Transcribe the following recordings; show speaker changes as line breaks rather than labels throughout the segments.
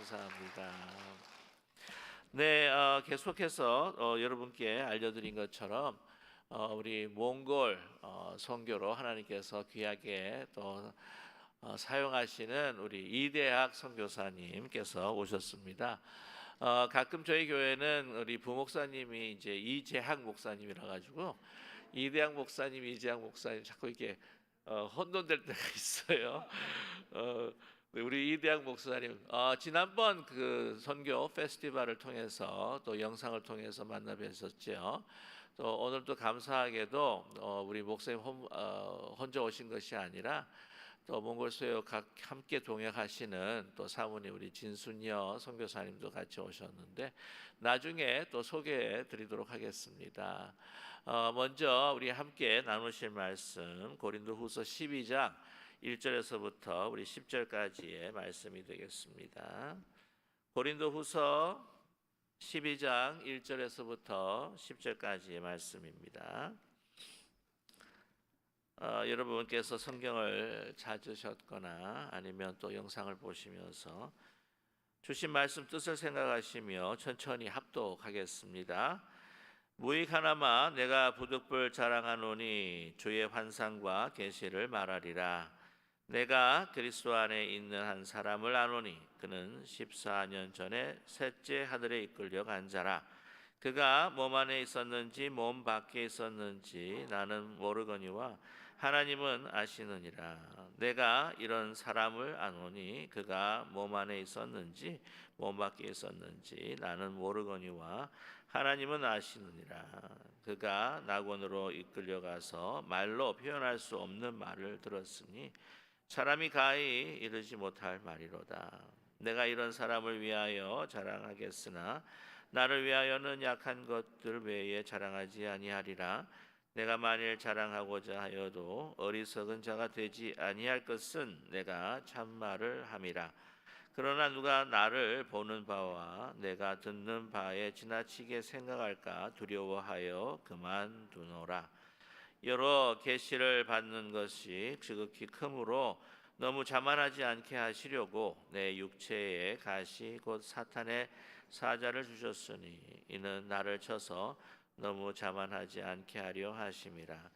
감사합니다. 네, 계속해서 여러분께 알려드린 것처럼 우리 몽골 선교로 하나님께서 귀하게 또 사용하시는 우리 이대학 선교사님께서 오셨습니다. 가끔 저희 교회는 우리 부목사님이 이제 이재학 목사님이라 가지고 이대학 목사님, 이재학 목사님 자꾸 이렇게 혼돈될 때가 있어요. 우리 이대학 목사님, 지난번 그 선교 페스티벌을 통해서 또 영상을 통해서 만나 뵀었죠. 또 오늘 또 감사하게도 우리 목사님 혼자 오신 것이 아니라 또 몽골 수요 함께 동역하시는 또 사모님 우리 진순여 선교사님도 같이 오셨는데 나중에 또 소개해 드리도록 하겠습니다. 먼저 우리 함께 나누실 말씀 고린도후서 12장 1절에서부터 우리 10절까지의 말씀이 되겠습니다. 고린도후서 12장 1절에서부터 10절까지의 말씀입니다. 여러분께서 성경을 찾으셨거나 아니면 또 영상을 보시면서 주신 말씀 뜻을 생각하시며 천천히 합독하겠습니다. 무익 하나마 내가 부득불 자랑하노니 주의 환상과 계시를 말하리라. 내가 그리스도 안에 있는 한 사람을 아노니 그는 14년 전에 셋째 하늘에 이끌려 간 자라. 그가 몸 안에 있었는지 몸 밖에 있었는지 나는 모르거니와 하나님은 아시느니라. 내가 이런 사람을 아노니 그가 몸 안에 있었는지 몸 밖에 있었는지 나는 모르거니와 하나님은 아시느니라. 그가 낙원으로 이끌려가서 말로 표현할 수 없는 말을 들었으니 사람이 가히 이르지 못할 말이로다. 내가 이런 사람을 위하여 자랑하겠으나 나를 위하여는 약한 것들 외에 자랑하지 아니하리라. 내가 만일 자랑하고자 하여도 어리석은 자가 되지 아니할 것은 내가 참말을 함이라. 그러나 누가 나를 보는 바와 내가 듣는 바에 지나치게 생각할까 두려워하여 그만두노라. 여러 계시를 받는 것이 지극히 크므로 너무 자만하지 않게 하시려고 내 육체에 가시 곧 사탄의 사자를 주셨으니 이는 나를 쳐서 너무 자만하지 않게 하려 하심이라.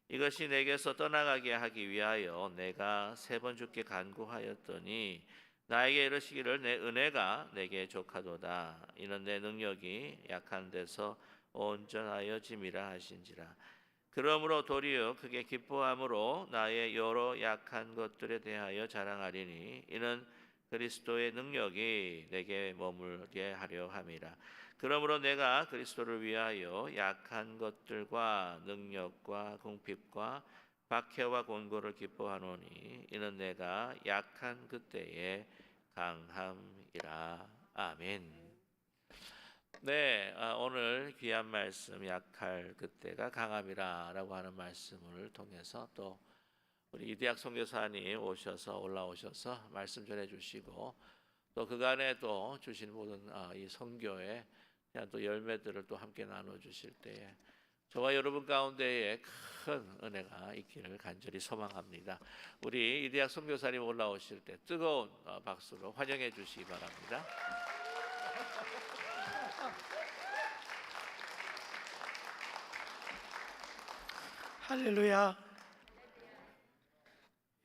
이것이 내게서 떠나가게 하기 위하여 내가 3번 주께 간구하였더니 나에게 이르시기를 내 은혜가 내게 족하도다. 이는 내 능력이 약한 데서 온전하여짐이라 하신지라. 그러므로 도리어 크게 기뻐함으로 나의 여러 약한 것들에 대하여 자랑하리니 이는 그리스도의 능력이 내게 머물게 하려 함이라. 그러므로 내가 그리스도를 위하여 약한 것들과 능력과 궁핍과 박해와 곤고를 기뻐하노니 이는 내가 약한 그때에 강함이라. 아멘. 네, 오늘 귀한 말씀 약할 그때가 강함이라라고 하는 말씀을 통해서 또 우리 이대학 선교사님 올라오셔서 말씀 전해주시고 또 그간에 또 주신 모든 이 선교의 또 열매들을 또 함께 나눠주실 때에 저와 여러분 가운데에 큰 은혜가 있기를 간절히 소망합니다. 우리 이대학 선교사님 올라오실 때 뜨거운 박수로 환영해 주시기 바랍니다.
할렐루야.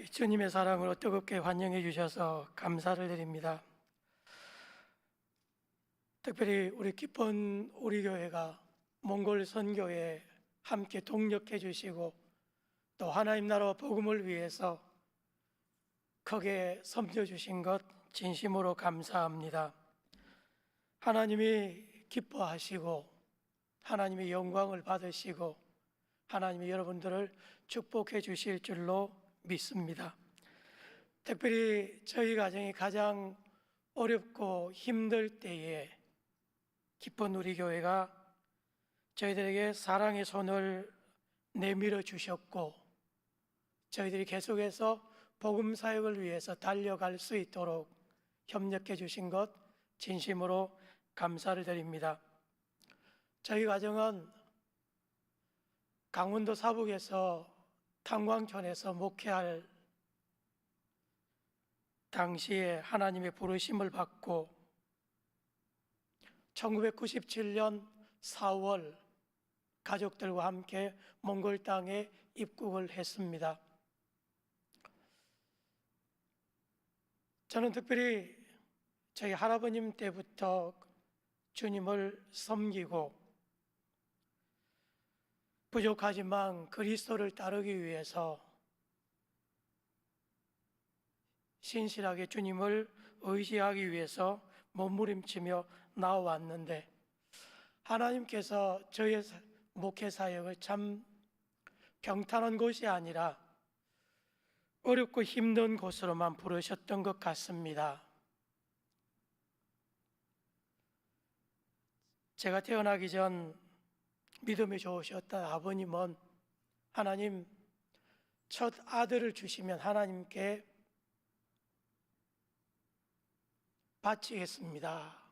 주님의 사랑으로 뜨겁게 환영해 주셔서 감사를 드립니다. 특별히 우리 기쁜 우리 교회가 몽골 선교에 함께 동력해 주시고 또 하나님 나라 복음을 위해서 크게 섬겨 주신 것 진심으로 감사합니다. 하나님이 기뻐하시고 하나님의 영광을 받으시고 하나님이 여러분들을 축복해 주실 줄로 믿습니다. 특별히 저희 가정이 가장 어렵고 힘들 때에 기쁜 우리 교회가 저희들에게 사랑의 손을 내밀어 주셨고 저희들이 계속해서 복음 사역을 위해서 달려갈 수 있도록 협력해 주신 것 진심으로 감사를 드립니다. 저희 가정은 강원도 사북에서 탄광촌에서 목회할 당시에 하나님의 부르심을 받고 1997년 4월 가족들과 함께 몽골 땅에 입국을 했습니다. 저는 특별히 저희 할아버님 때부터 주님을 섬기고 부족하지만 그리스도를 따르기 위해서 신실하게 주님을 의지하기 위해서 몸부림치며 나와왔는데 하나님께서 저의 목회 사역을 참 평탄한 곳이 아니라 어렵고 힘든 곳으로만 부르셨던 것 같습니다. 제가 태어나기 전 믿음이 좋으셨던 아버님은 하나님 첫 아들을 주시면 하나님께 바치겠습니다.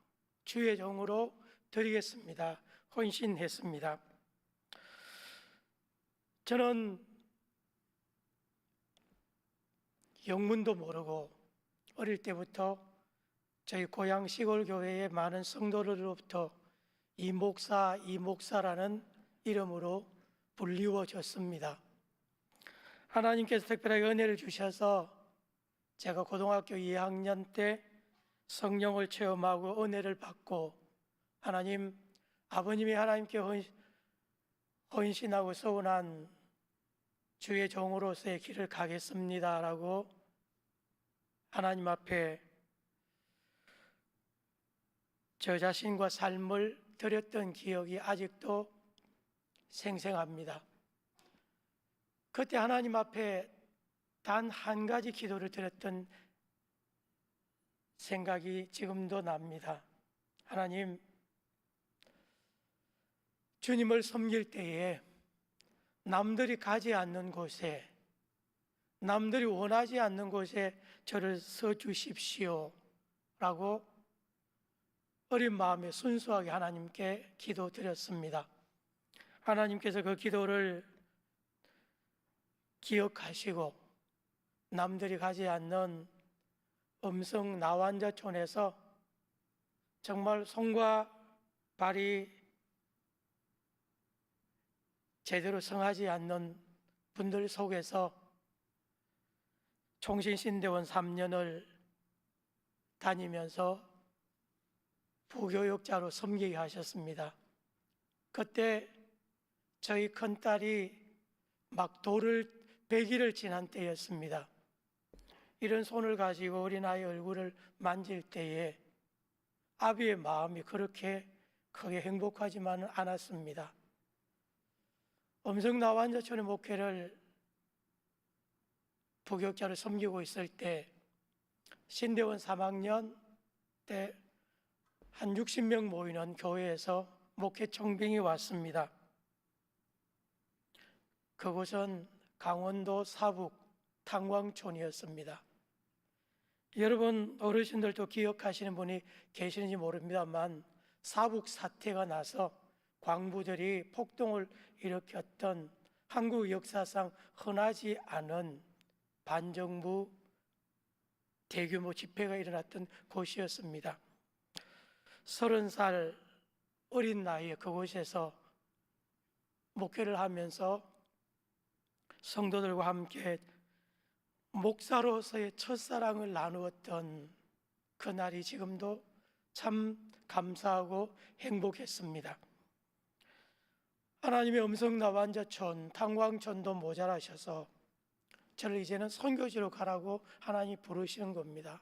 주의 종으로 드리겠습니다. 헌신했습니다. 저는 영문도 모르고 어릴 때부터 저희 고향 시골 교회의 많은 성도들로부터 이 목사라는 이름으로 불리워졌습니다. 하나님께서 특별하게 은혜를 주셔서 제가 고등학교 2학년 때 성령을 체험하고 은혜를 받고 하나님, 아버님이 하나님께 헌신하고 서운한 주의 종으로서의 길을 가겠습니다라고 하나님 앞에 저 자신과 삶을 드렸던 기억이 아직도 생생합니다. 그때 하나님 앞에 단 한 가지 기도를 드렸던 생각이 지금도 납니다. 하나님, 주님을 섬길 때에 남들이 가지 않는 곳에, 남들이 원하지 않는 곳에 저를 서주십시오 라고 어린 마음에 순수하게 하나님께 기도드렸습니다. 하나님께서 그 기도를 기억하시고 남들이 가지 않는 음성 나완자촌에서 정말 손과 발이 제대로 성하지 않는 분들 속에서 총신신대원 3년을 다니면서 부교육자로 섬기게 하셨습니다. 그때 저희 큰딸이 막 돌을 100일을 지난 때였습니다. 이런 손을 가지고 어린아이 얼굴을 만질 때에 아비의 마음이 그렇게 크게 행복하지만은 않았습니다. 음성나완자촌의 목회를 부교육자로 섬기고 있을 때 신대원 3학년 때 한 60명 모이는 교회에서 목회 청빙이 왔습니다. 그곳은 강원도 사북 탄광촌이었습니다. 여러분 어르신들도 기억하시는 분이 계시는지 모릅니다만 사북 사태가 나서 광부들이 폭동을 일으켰던 한국 역사상 흔하지 않은 반정부 대규모 집회가 일어났던 곳이었습니다. 30살 어린 나이에 그곳에서 목회를 하면서 성도들과 함께 목사로서의 첫사랑을 나누었던 그날이 지금도 참 감사하고 행복했습니다. 하나님의 음성나완자촌, 탄광촌도 모자라셔서 저를 이제는 선교지로 가라고 하나님이 부르시는 겁니다.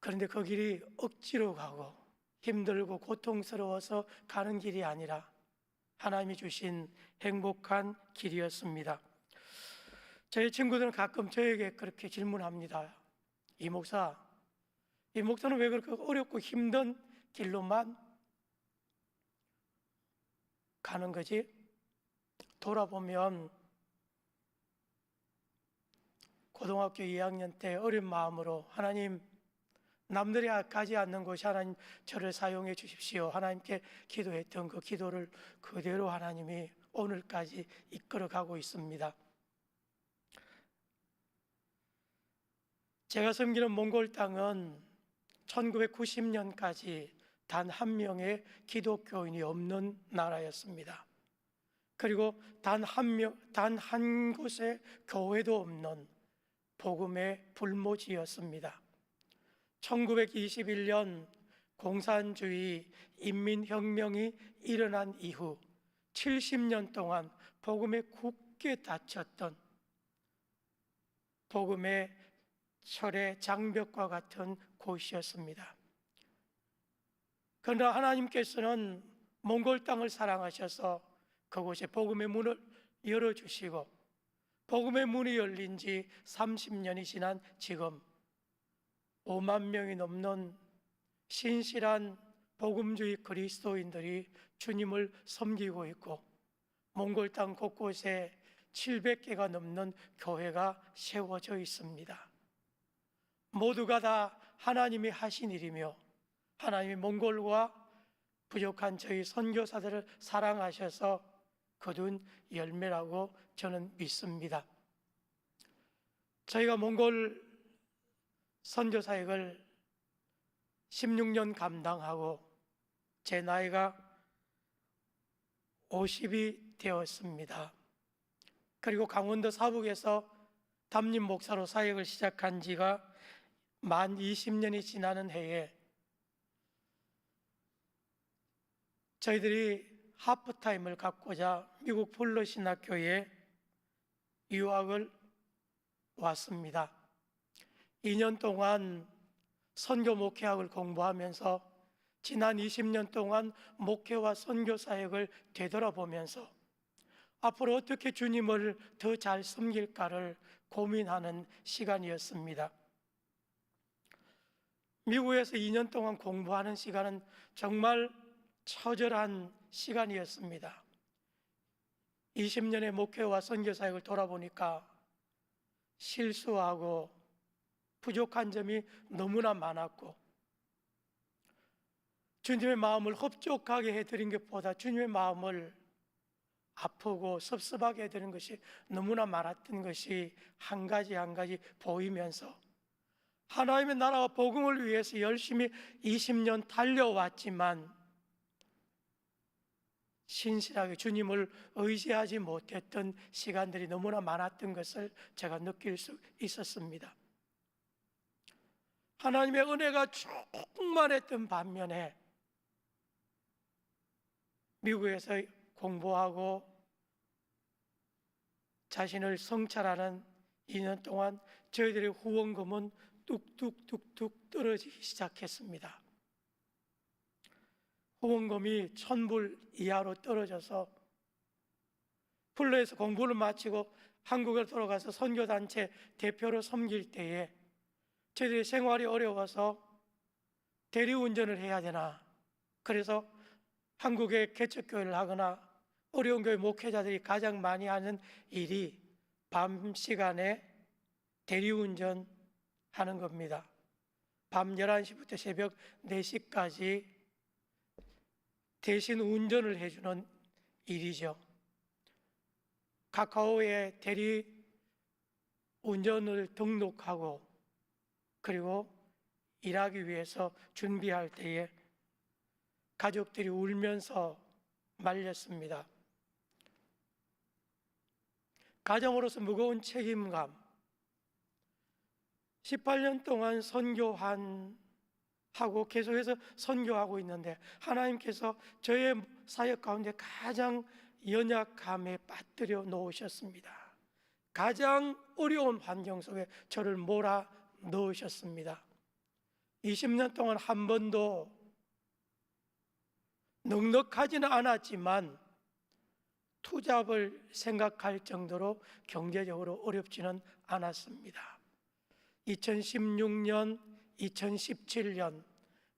그런데 그 길이 억지로 가고 힘들고 고통스러워서 가는 길이 아니라 하나님이 주신 행복한 길이었습니다. 저희 친구들은 가끔 저에게 그렇게 질문합니다. 이 목사는 왜 그렇게 어렵고 힘든 길로만 가는 거지? 돌아보면 고등학교 2학년 때 어린 마음으로 하나님, 남들이 가지 않는 곳이 하나님 저를 사용해 주십시오. 하나님께 기도했던 그 기도를 그대로 하나님이 오늘까지 이끌어가고 있습니다. 제가 섬기는 몽골 땅은 1990년까지 단 한 명의 기독교인이 없는 나라였습니다. 그리고 단 한 곳의 교회도 없는 복음의 불모지였습니다. 1921년 공산주의 인민혁명이 일어난 이후 70년 동안 복음에 굳게 닫혔던 복음의 철의 장벽과 같은 곳이었습니다. 그러나 하나님께서는 몽골 땅을 사랑하셔서 그곳에 복음의 문을 열어주시고 복음의 문이 열린 지 30년이 지난 지금 5만 명이 넘는 신실한 복음주의 그리스도인들이 주님을 섬기고 있고 몽골 땅 곳곳에 700개가 넘는 교회가 세워져 있습니다. 모두가 다 하나님이 하신 일이며 하나님이 몽골과 부족한 저희 선교사들을 사랑하셔서 거둔 열매라고 저는 믿습니다. 저희가 몽골 선교사역을 16년 감당하고 제 나이가 50이 되었습니다. 그리고 강원도 사북에서 담임 목사로 사역을 시작한 지가 만 20년이 지나는 해에 저희들이 하프타임을 갖고자 미국 폴로신학교에 유학을 왔습니다. 2년 동안 선교 목회학을 공부하면서 지난 20년 동안 목회와 선교 사역을 되돌아보면서 앞으로 어떻게 주님을 더 잘 섬길까를 고민하는 시간이었습니다. 미국에서 2년 동안 공부하는 시간은 정말 처절한 시간이었습니다. 20년의 목회와 선교 사역을 돌아보니까 실수하고 부족한 점이 너무나 많았고 주님의 마음을 흡족하게 해드린 것보다 주님의 마음을 아프고 섭섭하게 해드린 것이 너무나 많았던 것이 한 가지 보이면서 하나님의 나라와 복음을 위해서 열심히 20년 달려왔지만 신실하게 주님을 의지하지 못했던 시간들이 너무나 많았던 것을 제가 느낄 수 있었습니다. 하나님의 은혜가 충만했던 반면에 미국에서 공부하고 자신을 성찰하는 2년 동안 저희들의 후원금은 뚝뚝뚝뚝 떨어지기 시작했습니다. 후원금이 1,000불 이하로 떨어져서 플로에서 공부를 마치고 한국에 돌아가서 선교단체 대표로 섬길 때에 저희들의 생활이 어려워서 대리운전을 해야 되나, 그래서 한국의 개척교회를 하거나 어려운 교회 목회자들이 가장 많이 하는 일이 밤 시간에 대리운전 하는 겁니다. 밤 11시부터 새벽 4시까지 대신 운전을 해주는 일이죠. 카카오에 대리 운전을 등록하고 그리고 일하기 위해서 준비할 때에 가족들이 울면서 말렸습니다. 가정으로서 무거운 책임감, 18년 동안 하고 계속해서 선교하고 있는데 하나님께서 저의 사역 가운데 가장 연약함에 빠뜨려 놓으셨습니다. 가장 어려운 환경 속에 저를 몰아 넣으셨습니다. 20년 동안 한 번도 넉넉하지는 않았지만 투잡을 생각할 정도로 경제적으로 어렵지는 않았습니다. 2016년, 2017년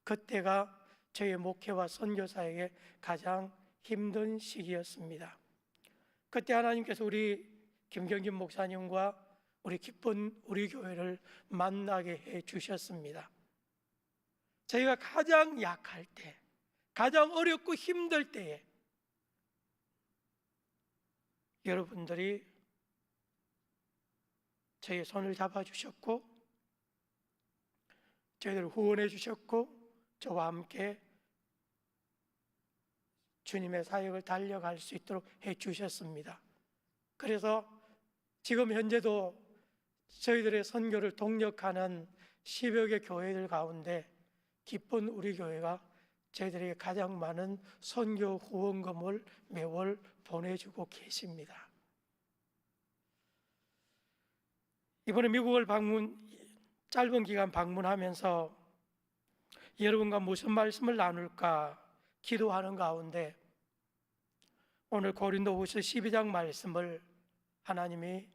그때가 저의 목회와 선교사에게 가장 힘든 시기였습니다. 그때 하나님께서 우리 김경진 목사님과 우리 기쁜 우리 교회를 만나게 해 주셨습니다. 저희가 가장 약할 때, 가장 어렵고 힘들 때에 여러분들이 저의 손을 잡아주셨고 저희들을 후원해 주셨고 저와 함께 주님의 사역을 달려갈 수 있도록 해 주셨습니다. 그래서 지금 현재도 저희들의 선교를 동력하는 10여 개 교회들 가운데 기쁜 우리 교회가 저희들에게 가장 많은 선교 후원금을 매월 보내주고 계십니다. 이번에 미국을 짧은 기간 방문하면서 여러분과 무슨 말씀을 나눌까 기도하는 가운데 오늘 고린도후서 12장 말씀을 하나님이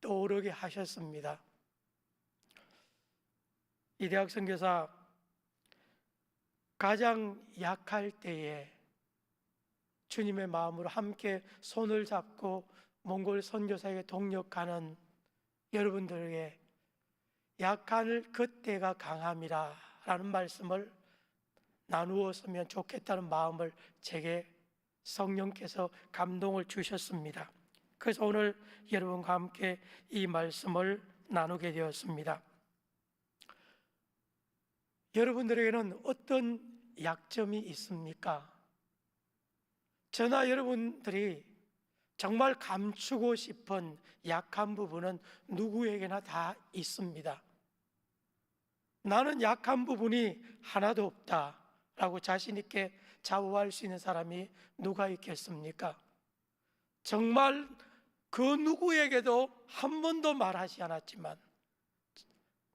떠오르게 하셨습니다. 이대학 선교사 가장 약할 때에 주님의 마음으로 함께 손을 잡고 몽골 선교사에게 동력하는 여러분들에게 약할 그때가 강함이라 라는 말씀을 나누었으면 좋겠다는 마음을 제게 성령께서 감동을 주셨습니다. 그래서 오늘 여러분과 함께 이 말씀을 나누게 되었습니다. 여러분들에게는 어떤 약점이 있습니까? 저나 여러분들이 정말 감추고 싶은 약한 부분은 누구에게나 다 있습니다. 나는 약한 부분이 하나도 없다라고 자신 있게 자부할 수 있는 사람이 누가 있겠습니까? 정말 그 누구에게도 한 번도 말하지 않았지만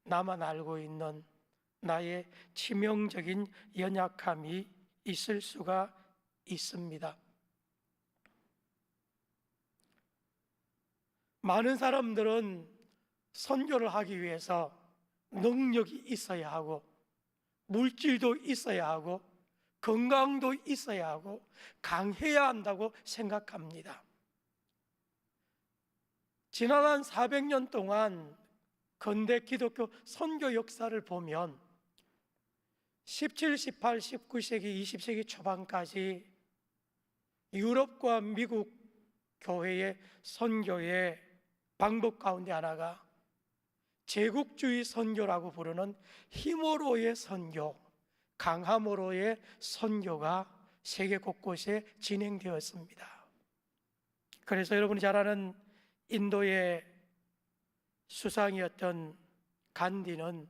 나만 알고 있는 나의 치명적인 연약함이 있을 수가 있습니다. 많은 사람들은 선교를 하기 위해서 능력이 있어야 하고 물질도 있어야 하고 건강도 있어야 하고 강해야 한다고 생각합니다. 지난 한 400년 동안 근대 기독교 선교 역사를 보면 17, 18, 19세기, 20세기 초반까지 유럽과 미국 교회의 선교의 방법 가운데 하나가 제국주의 선교라고 부르는 힘으로의 선교, 강함으로의 선교가 세계 곳곳에 진행되었습니다. 그래서 여러분이 잘 아는 인도의 수상이었던 간디는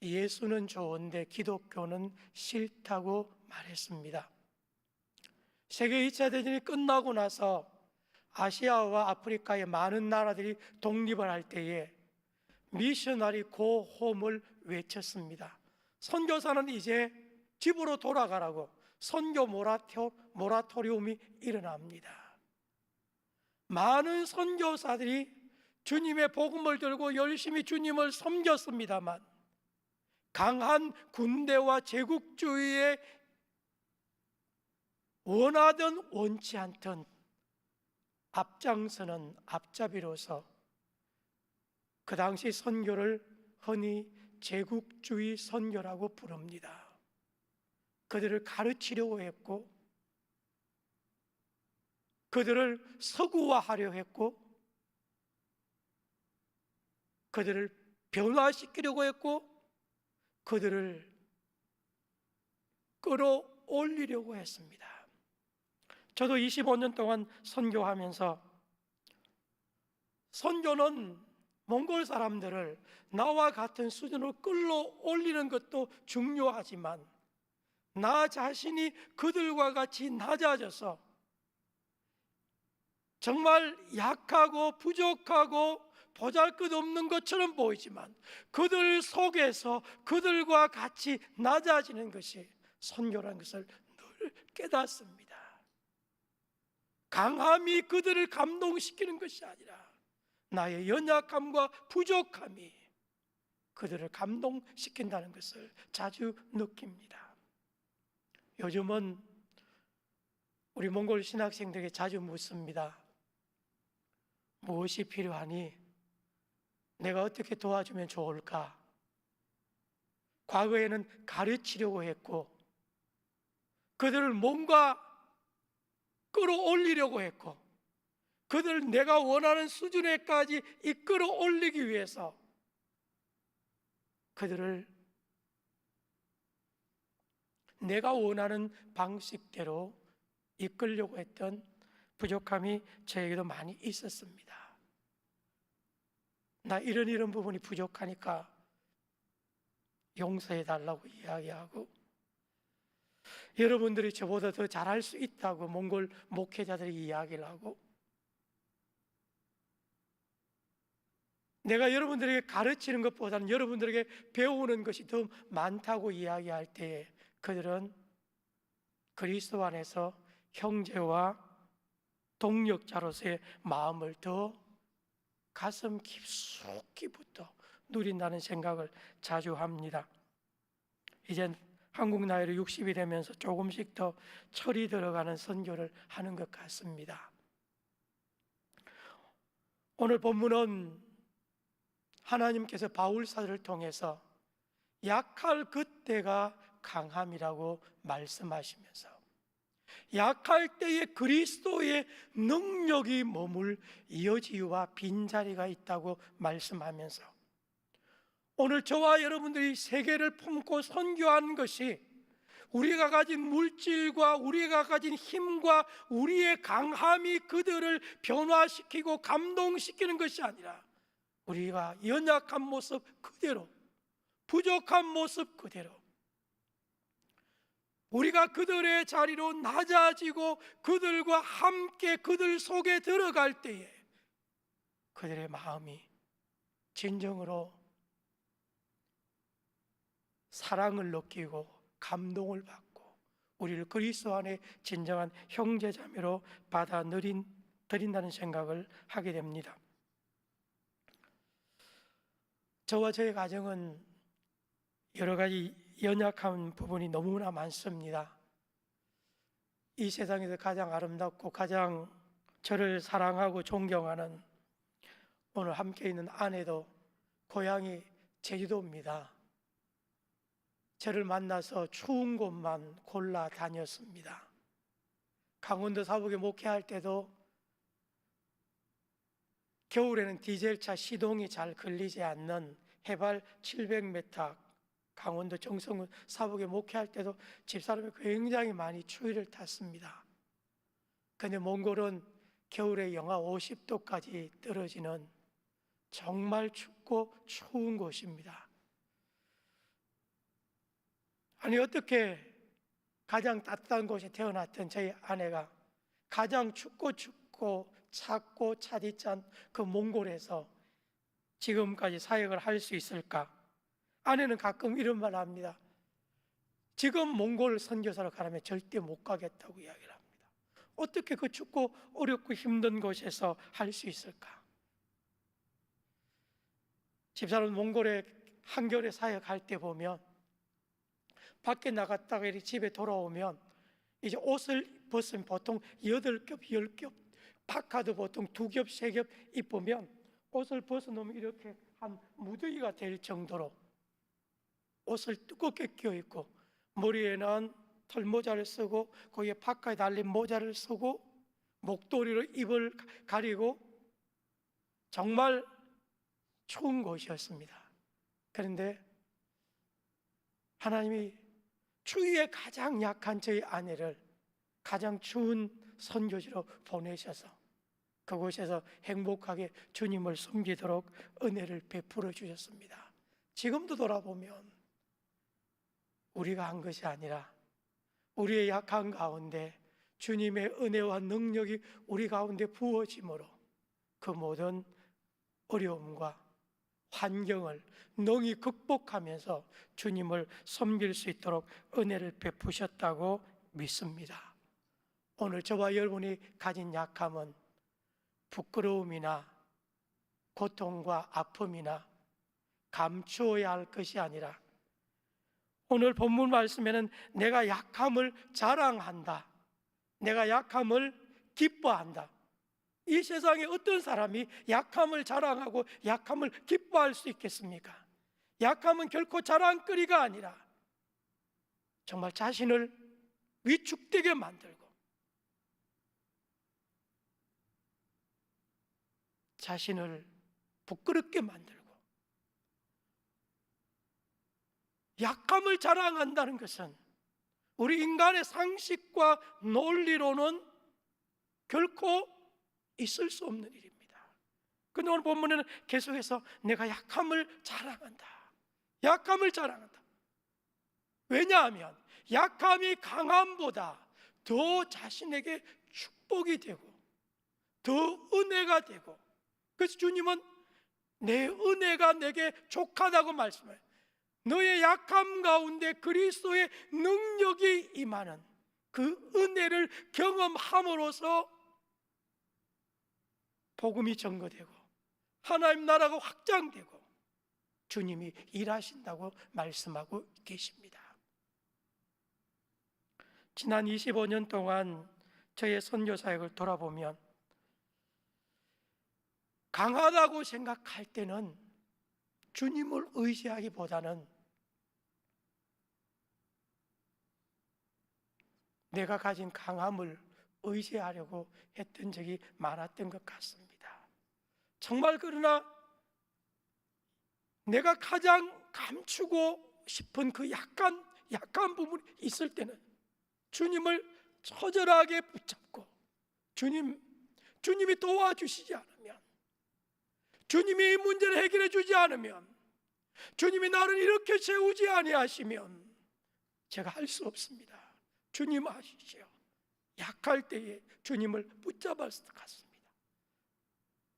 예수는 좋은데 기독교는 싫다고 말했습니다. 세계 2차 대전이 끝나고 나서 아시아와 아프리카의 많은 나라들이 독립을 할 때에 미셔너리 고 홈을 외쳤습니다. 선교사는 이제 집으로 돌아가라고 선교 모라토리움이 일어납니다. 많은 선교사들이 주님의 복음을 들고 열심히 주님을 섬겼습니다만 강한 군대와 제국주의에 원하든 원치 않든 앞장서는 앞잡이로서 그 당시 선교를 흔히 제국주의 선교라고 부릅니다. 그들을 가르치려고 했고 그들을 서구화하려 했고 그들을 변화시키려고 했고 그들을 끌어올리려고 했습니다. 저도 25년 동안 선교하면서 선교는 몽골 사람들을 나와 같은 수준으로 끌어올리는 것도 중요하지만 나 자신이 그들과 같이 낮아져서 정말 약하고 부족하고 보잘것없는 것처럼 보이지만 그들 속에서 그들과 같이 낮아지는 것이 선교라는 것을 늘 깨닫습니다. 강함이 그들을 감동시키는 것이 아니라 나의 연약함과 부족함이 그들을 감동시킨다는 것을 자주 느낍니다. 요즘은 우리 몽골 신학생들에게 자주 묻습니다. 무엇이 필요하니? 내가 어떻게 도와주면 좋을까? 과거에는 가르치려고 했고 그들을 뭔가 끌어올리려고 했고 그들을 내가 원하는 수준에까지 이끌어 올리기 위해서 그들을 내가 원하는 방식대로 이끌려고 했던 부족함이 저에게도 많이 있었습니다. 나 이런 부분이 부족하니까 용서해 달라고 이야기하고, 여러분들이 저보다 더 잘할 수 있다고 몽골 목회자들이 이야기를 하고, 내가 여러분들에게 가르치는 것보다는 여러분들에게 배우는 것이 더 많다고 이야기할 때에 그들은 그리스도 안에서 형제와 동력자로서의 마음을 더 가슴 깊숙이부터 누린다는 생각을 자주 합니다. 이젠 한국 나이로 60이 되면서 조금씩 더 철이 들어가는 선교를 하는 것 같습니다. 오늘 본문은 하나님께서 바울사를 통해서 약할 그때가 강함이라고 말씀하시면서 약할 때에 그리스도의 능력이 머물 여지와 빈자리가 있다고 말씀하면서, 오늘 저와 여러분들이 세계를 품고 선교하는 것이 우리가 가진 물질과 우리가 가진 힘과 우리의 강함이 그들을 변화시키고 감동시키는 것이 아니라 우리가 연약한 모습 그대로, 부족한 모습 그대로 우리가 그들의 자리로 낮아지고 그들과 함께 그들 속에 들어갈 때에 그들의 마음이 진정으로 사랑을 느끼고 감동을 받고 우리를 그리스도 안에 진정한 형제자매로 받아들인다는 생각을 하게 됩니다. 저와 저의 가정은 여러 가지 연약한 부분이 너무나 많습니다. 이 세상에서 가장 아름답고 가장 저를 사랑하고 존경하는 오늘 함께 있는 아내도 고향이 제주도입니다. 저를 만나서 추운 곳만 골라 다녔습니다. 강원도 사북에 목회할 때도 겨울에는 디젤차 시동이 잘 걸리지 않는 해발 700m 강원도 정선군 사북에 목회할 때도 집사람이 굉장히 많이 추위를 탔습니다. 그런데 몽골은 겨울에 영하 50도까지 떨어지는 정말 춥고 추운 곳입니다. 아니 어떻게 가장 따뜻한 곳에 태어났던 저희 아내가 가장 춥고 찼고 차디찬 그 몽골에서 지금까지 사역을 할 수 있을까? 아내는 가끔 이런 말을 합니다. 지금 몽골 선교사로 가라면 절대 못 가겠다고 이야기를 합니다. 어떻게 그 춥고 어렵고 힘든 곳에서 할 수 있을까? 집사람 몽골에 한겨울에 사역할 때 보면 밖에 나갔다가 이렇게 집에 돌아오면 이제 옷을 벗으면 보통 8겹, 10겹, 파카도 보통 2겹, 3겹 입으면 옷을 벗어놓으면 이렇게 한 무더기가 될 정도로 옷을 두껍게 끼워입고 머리에는 털모자를 쓰고 거기에 파카에 달린 모자를 쓰고 목도리로 입을 가리고 정말 추운 곳이었습니다. 그런데 하나님이 추위에 가장 약한 저희 아내를 가장 추운 선교지로 보내셔서 그곳에서 행복하게 주님을 섬기도록 은혜를 베풀어 주셨습니다. 지금도 돌아보면 우리가 한 것이 아니라 우리의 약한 가운데 주님의 은혜와 능력이 우리 가운데 부어짐으로 그 모든 어려움과 환경을 능히 극복하면서 주님을 섬길 수 있도록 은혜를 베푸셨다고 믿습니다. 오늘 저와 여러분이 가진 약함은 부끄러움이나 고통과 아픔이나 감추어야 할 것이 아니라 오늘 본문 말씀에는 내가 약함을 자랑한다, 내가 약함을 기뻐한다. 이 세상에 어떤 사람이 약함을 자랑하고 약함을 기뻐할 수 있겠습니까? 약함은 결코 자랑거리가 아니라 정말 자신을 위축되게 만들고 자신을 부끄럽게 만들고 약함을 자랑한다는 것은 우리 인간의 상식과 논리로는 결코 있을 수 없는 일입니다. 그런데 오늘 본문에는 계속해서 내가 약함을 자랑한다. 약함을 자랑한다. 왜냐하면 약함이 강함보다 더 자신에게 축복이 되고 더 은혜가 되고, 그래서 주님은 내 은혜가 내게 족하다고 말씀해요. 너의 약함 가운데 그리스도의 능력이 임하는 그 은혜를 경험함으로써 복음이 전거되고 하나님 나라가 확장되고 주님이 일하신다고 말씀하고 계십니다. 지난 25년 동안 저의 선교 사역을 돌아보면 강하다고 생각할 때는 주님을 의지하기보다는 내가 가진 강함을 의지하려고 했던 적이 많았던 것 같습니다. 정말 그러나 내가 가장 감추고 싶은 그 약한 부분이 있을 때는 주님을 처절하게 붙잡고 주님이 도와주시지 않으면, 주님이 이 문제를 해결해 주지 않으면, 주님이 나를 이렇게 세우지 아니하시면 제가 할 수 없습니다. 주님 아시죠? 약할 때에 주님을 붙잡을 수 같습니다.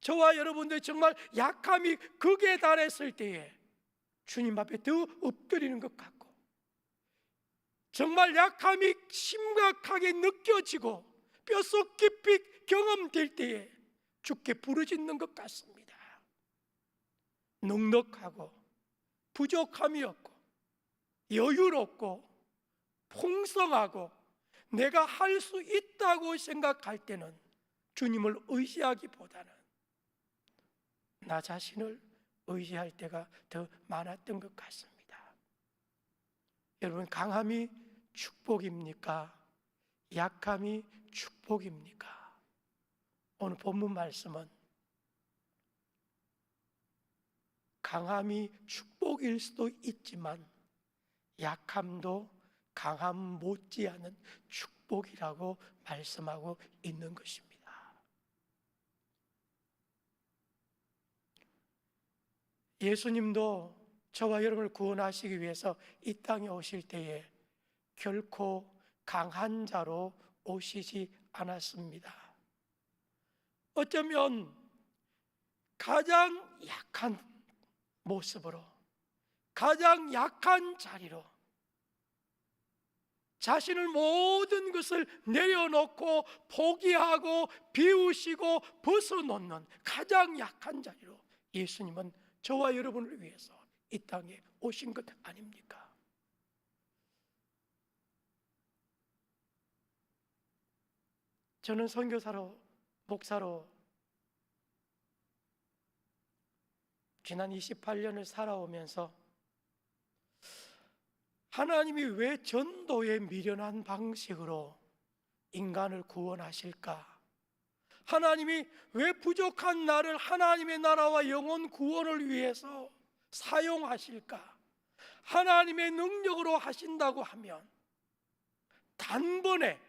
저와 여러분들 정말 약함이 극에 달했을 때에 주님 앞에 더 엎드리는 것 같고, 정말 약함이 심각하게 느껴지고 뼛속 깊이 경험될 때에 주께 부르짖는 것 같습니다. 넉넉하고 부족함이 없고 여유롭고 풍성하고 내가 할 수 있다고 생각할 때는 주님을 의지하기보다는 나 자신을 의지할 때가 더 많았던 것 같습니다. 여러분, 강함이 축복입니까? 약함이 축복입니까? 오늘 본문 말씀은 강함이 축복일 수도 있지만 약함도 강함 못지않은 축복이라고 말씀하고 있는 것입니다. 예수님도 저와 여러분을 구원하시기 위해서 이 땅에 오실 때에 결코 강한 자로 오시지 않았습니다. 어쩌면 가장 약한 모습으로, 가장 약한 자리로 자신을 모든 것을 내려놓고 포기하고 비우시고 벗어놓는 가장 약한 자리로 예수님은 저와 여러분을 위해서 이 땅에 오신 것 아닙니까? 저는 선교사로, 목사로 지난 28년을 살아오면서 하나님이 왜 전도에 미련한 방식으로 인간을 구원하실까? 하나님이 왜 부족한 나를 하나님의 나라와 영혼 구원을 위해서 사용하실까? 하나님의 능력으로 하신다고 하면 단번에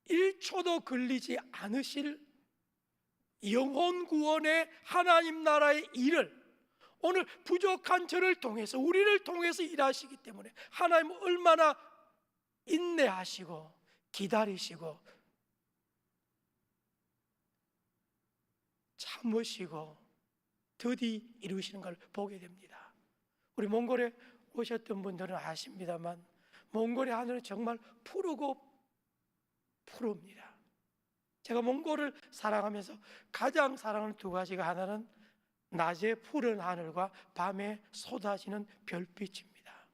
1초도 걸리지 않으실 영혼 구원의 하나님 나라의 일을 오늘 부족한 저를 통해서, 우리를 통해서 일하시기 때문에 하나님은 얼마나 인내하시고 기다리시고 참으시고 더디 이루시는 걸 보게 됩니다. 우리 몽골에 오셨던 분들은 아십니다만 몽골의 하늘은 정말 푸르고 푸릅니다. 제가 몽골을 사랑하면서 가장 사랑하는 두 가지가, 하나는 낮에 푸른 하늘과 밤에 쏟아지는 별빛입니다.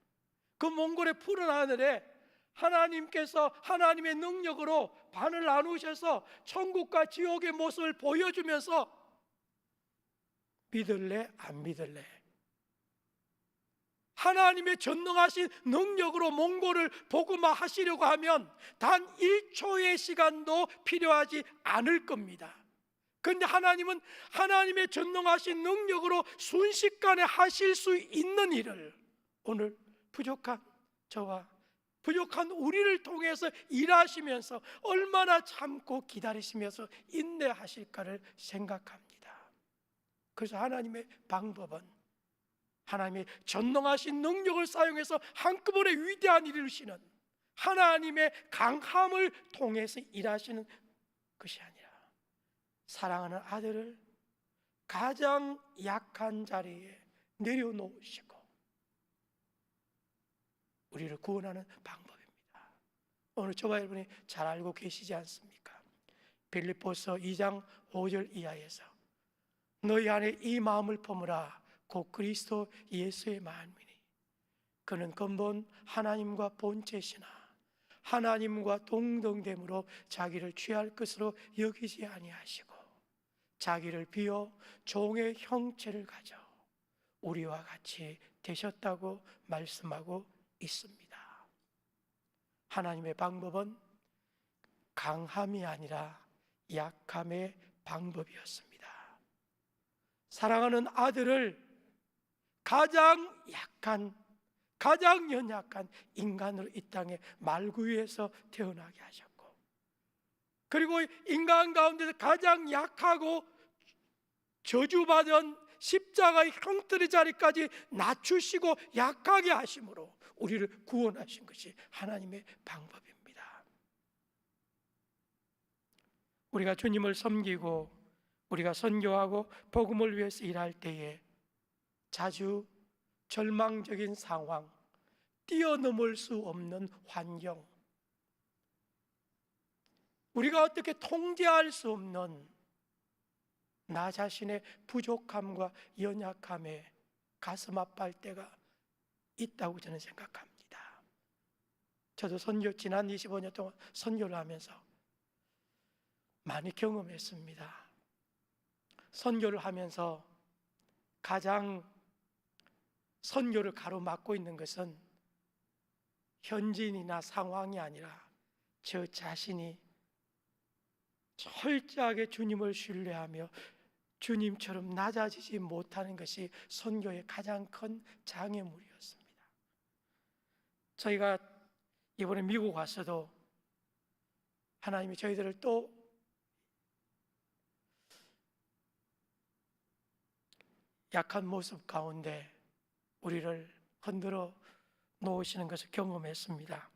그 몽골의 푸른 하늘에 하나님께서 하나님의 능력으로 반을 나누셔서 천국과 지옥의 모습을 보여주면서 믿을래 안 믿을래? 하나님의 전능하신 능력으로 몽골을 복음화하시려고 하면 단 1초의 시간도 필요하지 않을 겁니다. 그런데 하나님은 하나님의 전능하신 능력으로 순식간에 하실 수 있는 일을 오늘 부족한 저와 부족한 우리를 통해서 일하시면서 얼마나 참고 기다리시면서 인내하실까를 생각합니다. 그래서 하나님의 방법은 하나님의 전능하신 능력을 사용해서 한꺼번에 위대한 일을 이루시는 하나님의 강함을 통해서 일하시는 것이 아니라 사랑하는 아들을 가장 약한 자리에 내려놓으시고 우리를 구원하는 방법입니다. 오늘 저와 여러분이 잘 알고 계시지 않습니까? 빌립보서 2장 5절 이하에서 너희 안에 이 마음을 품으라 곧 그리스도 예수의 마음이니 그는 근본 하나님과 본체시나 하나님과 동등됨으로 자기를 취할 것으로 여기지 아니하시고 자기를 비워 종의 형체를 가져 우리와 같이 되셨다고 말씀하고 있습니다. 하나님의 방법은 강함이 아니라 약함의 방법이었습니다. 사랑하는 아들을 가장 약한, 가장 연약한 인간으로 이 땅에 말구유에서 태어나게 하셨고, 그리고 인간 가운데서 가장 약하고 저주받은 십자가의 형틀의 자리까지 낮추시고 약하게 하심으로 우리를 구원하신 것이 하나님의 방법입니다. 우리가 주님을 섬기고 우리가 선교하고 복음을 위해서 일할 때에 자주 절망적인 상황, 뛰어넘을 수 없는 환경, 우리가 어떻게 통제할 수 없는 나 자신의 부족함과 연약함에 가슴 아파할 때가 있다고 저는 생각합니다. 저도 지난 25년 동안 선교를 하면서 많이 경험했습니다. 선교를 하면서 가장 선교를 가로막고 있는 것은 현지인이나 상황이 아니라 저 자신이 철저하게 주님을 신뢰하며 주님처럼 낮아지지 못하는 것이 선교의 가장 큰 장애물이었습니다. 저희가 이번에 미국 와서도 하나님이 저희들을 또 약한 모습 가운데 우리를 흔들어 놓으시는 것을 경험했습니다.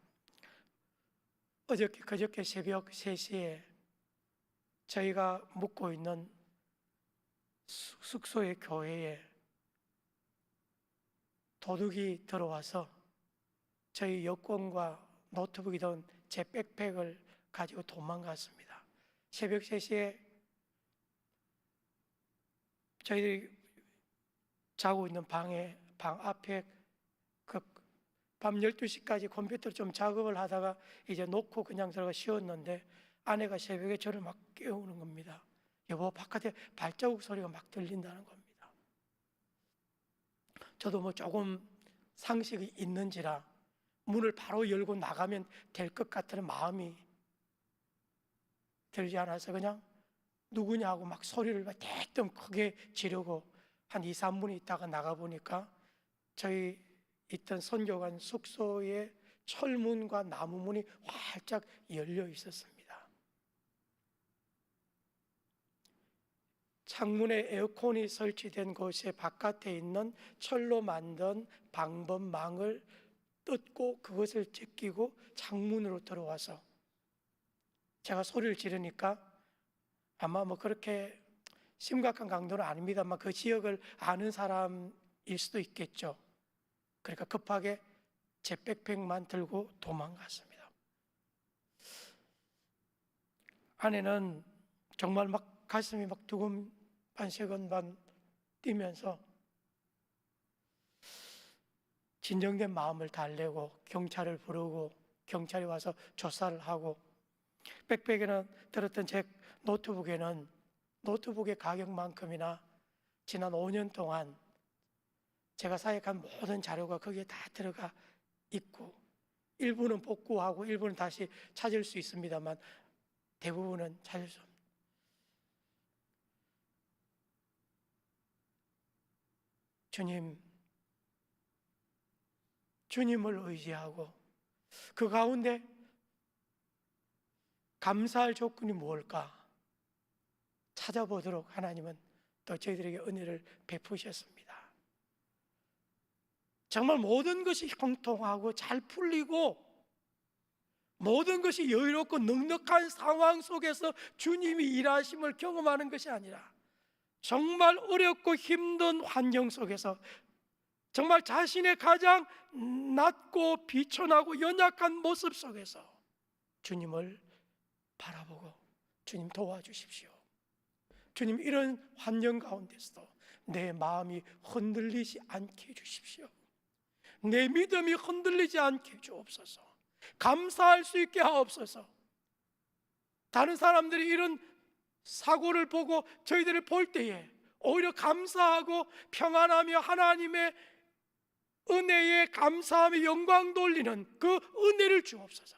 그저께 새벽 3시에 저희가 묵고 있는 숙소의 교회에 도둑이 들어와서 저희 여권과 노트북이던 제 백팩을 가지고 도망갔습니다. 새벽 3시에 저희들이 자고 있는 방 앞에 밤 12시까지 컴퓨터로 좀 작업을 하다가 이제 놓고 그냥 들어가 쉬었는데 아내가 새벽에 저를 막 깨우는 겁니다. 여보, 바깥에 발자국 소리가 막 들린다는 겁니다. 저도 뭐 조금 상식이 있는지라 문을 바로 열고 나가면 될 것 같은 마음이 들지 않아서 그냥 누구냐고 막 소리를 막 대뜸 크게 지르고 한 2, 3분 있다가 나가보니까 저희 있던 선교관 숙소의 철문과 나무문이 활짝 열려 있었습니다. 창문에 에어컨이 설치된 곳의 바깥에 있는 철로 만든 방범망을 뜯고 그것을 제끼고 창문으로 들어와서 제가 소리를 지르니까 아마 뭐 그렇게 심각한 강도는 아닙니다만 그 지역을 아는 사람일 수도 있겠죠. 그러니까 급하게 제 백팩만 들고 도망갔습니다. 아내는 정말 막 가슴이 막 두근 반세건 반 뛰면서 진정된 마음을 달래고 경찰을 부르고 경찰이 와서 조사를 하고 백팩에는 들었던 제 노트북의 가격만큼이나 지난 5년 동안 제가 사역한 모든 자료가 거기에 다 들어가 있고 일부는 복구하고 일부는 다시 찾을 수 있습니다만 대부분은 찾을 수 없습니다. 주님을 의지하고 그 가운데 감사할 조건이 무엇일까 찾아보도록 하나님은 또 저희들에게 은혜를 베푸셨습니다. 정말 모든 것이 형통하고 잘 풀리고 모든 것이 여유롭고 넉넉한 상황 속에서 주님이 일하심을 경험하는 것이 아니라 정말 어렵고 힘든 환경 속에서 정말 자신의 가장 낮고 비천하고 연약한 모습 속에서 주님을 바라보고 주님 도와주십시오. 주님 이런 환경 가운데서도 내 마음이 흔들리지 않게 해주십시오. 내 믿음이 흔들리지 않게 해주옵소서. 감사할 수 있게 하옵소서. 다른 사람들이 이런 사고를 보고 저희들을 볼 때에 오히려 감사하고 평안하며 하나님의 은혜에 감사하며 영광 돌리는 그 은혜를 주옵소서.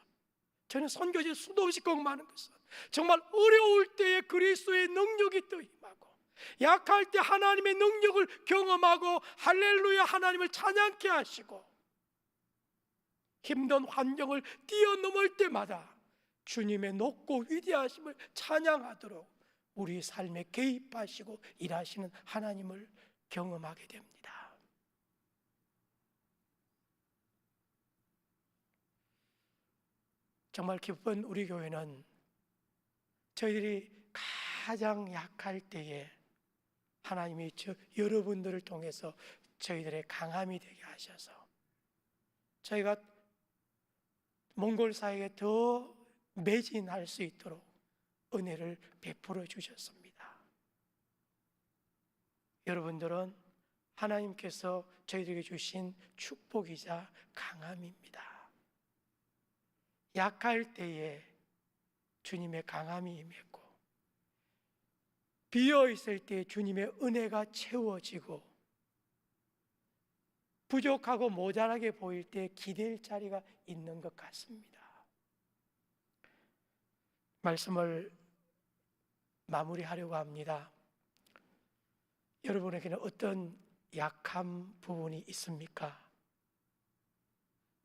저는 선교지 수도 없이 경험하는 것은 정말 어려울 때에 그리스도의 능력이 또 임하고 약할 때 하나님의 능력을 경험하고 할렐루야 하나님을 찬양케 하시고 힘든 환경을 뛰어넘을 때마다 주님의 높고 위대하심을 찬양하도록 우리 삶에 개입하시고 일하시는 하나님을 경험하게 됩니다. 정말 기쁜 우리 교회는 저희들이 가장 약할 때에 하나님이 여러분들을 통해서 저희들의 강함이 되게 하셔서 저희가 몽골 사회에 더 매진할 수 있도록 은혜를 베풀어 주셨습니다. 여러분들은 하나님께서 저희들에게 주신 축복이자 강함입니다. 약할 때에 주님의 강함이 임했고 비어 있을 때 주님의 은혜가 채워지고 부족하고 모자라게 보일 때 기댈 자리가 있는 것 같습니다. 말씀을 마무리하려고 합니다. 여러분에게는 어떤 약한 부분이 있습니까?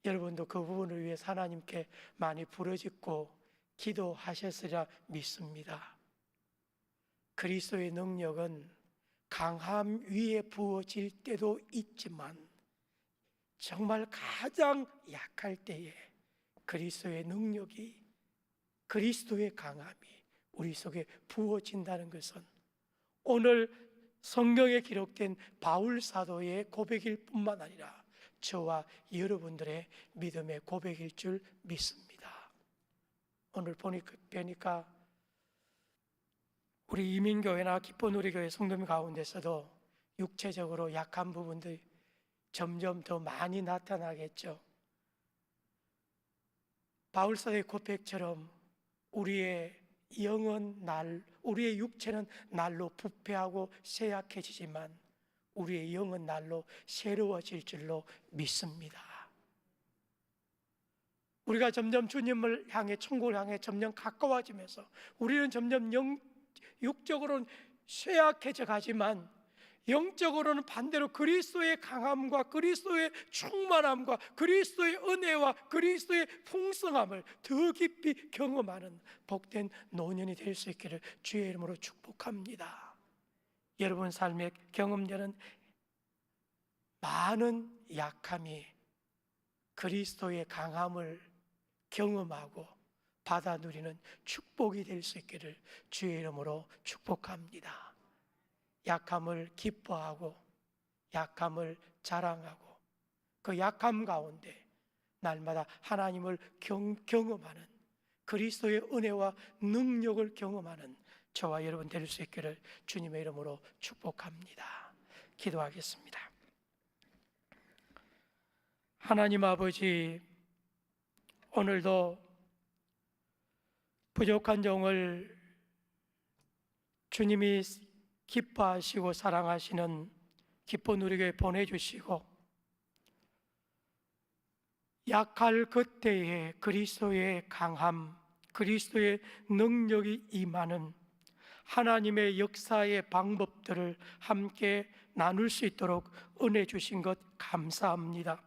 여러분도 그 부분을 위해 하나님께 많이 부르짖고 기도하셨으리라 믿습니다. 그리스도의 능력은 강함 위에 부어질 때도 있지만 정말 가장 약할 때에 그리스도의 능력이 그리스도의 강함이 우리 속에 부어진다는 것은 오늘 성경에 기록된 바울 사도의 고백일 뿐만 아니라 저와 여러분들의 믿음의 고백일 줄 믿습니다. 오늘 보니까 우리 이민교회나 기쁜 우리교회 성도님 가운데서도 육체적으로 약한 부분들이 점점 더 많이 나타나겠죠. 바울 사도의 고백처럼 우리의 육체는 날로 부패하고 쇠약해지지만 우리의 영은 날로 새로워질 줄로 믿습니다. 우리가 점점 주님을 향해 천국을 향해 점점 가까워지면서 우리는 점점 육적으로는 쇠약해져 가지만 영적으로는 반대로 그리스도의 강함과 그리스도의 충만함과 그리스도의 은혜와 그리스도의 풍성함을 더 깊이 경험하는 복된 노년이 될 수 있기를 주의 이름으로 축복합니다. 여러분 삶의 경험되는 많은 약함이 그리스도의 강함을 경험하고 받아 누리는 축복이 될 수 있기를 주의 이름으로 축복합니다. 약함을 기뻐하고 약함을 자랑하고 그 약함 가운데 날마다 하나님을 경험하는 그리스도의 은혜와 능력을 경험하는 저와 여러분 될 수 있기를 주님의 이름으로 축복합니다. 기도하겠습니다. 하나님 아버지, 오늘도 부족한 종을 주님이 기뻐하시고 사랑하시는 기쁜 우리에게 보내주시고 약할 그때에 그리스도의 강함, 그리스도의 능력이 임하는 하나님의 역사의 방법들을 함께 나눌 수 있도록 은혜 주신 것 감사합니다.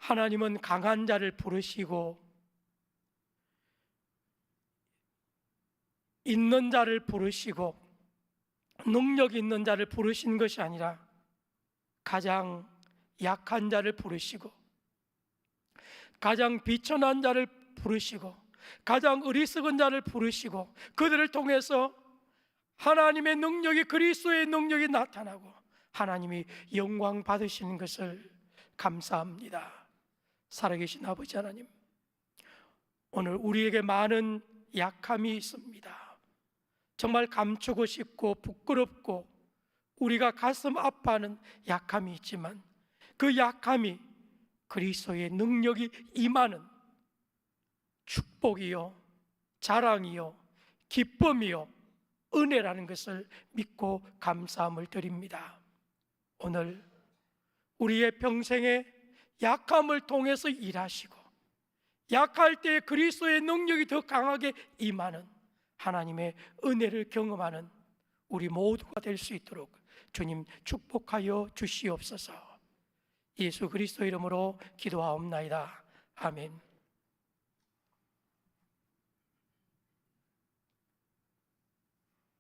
하나님은 강한 자를 부르시고 있는 자를 부르시고 능력 있는 자를 부르신 것이 아니라 가장 약한 자를 부르시고 가장 비천한 자를 부르시고 가장 어리석은 자를 부르시고 그들을 통해서 하나님의 능력이, 그리스도의 능력이 나타나고 하나님이 영광 받으시는 것을 감사합니다. 살아계신 아버지 하나님, 오늘 우리에게 많은 약함이 있습니다. 정말 감추고 싶고 부끄럽고 우리가 가슴 아파하는 약함이 있지만 그 약함이 그리스도의 능력이 임하는 축복이요, 자랑이요, 기쁨이요, 은혜라는 것을 믿고 감사함을 드립니다. 오늘 우리의 평생에 약함을 통해서 일하시고 약할 때 그리스도의 능력이 더 강하게 임하는 하나님의 은혜를 경험하는 우리 모두가 될 수 있도록 주님 축복하여 주시옵소서. 예수 그리스도 이름으로 기도하옵나이다. 아멘.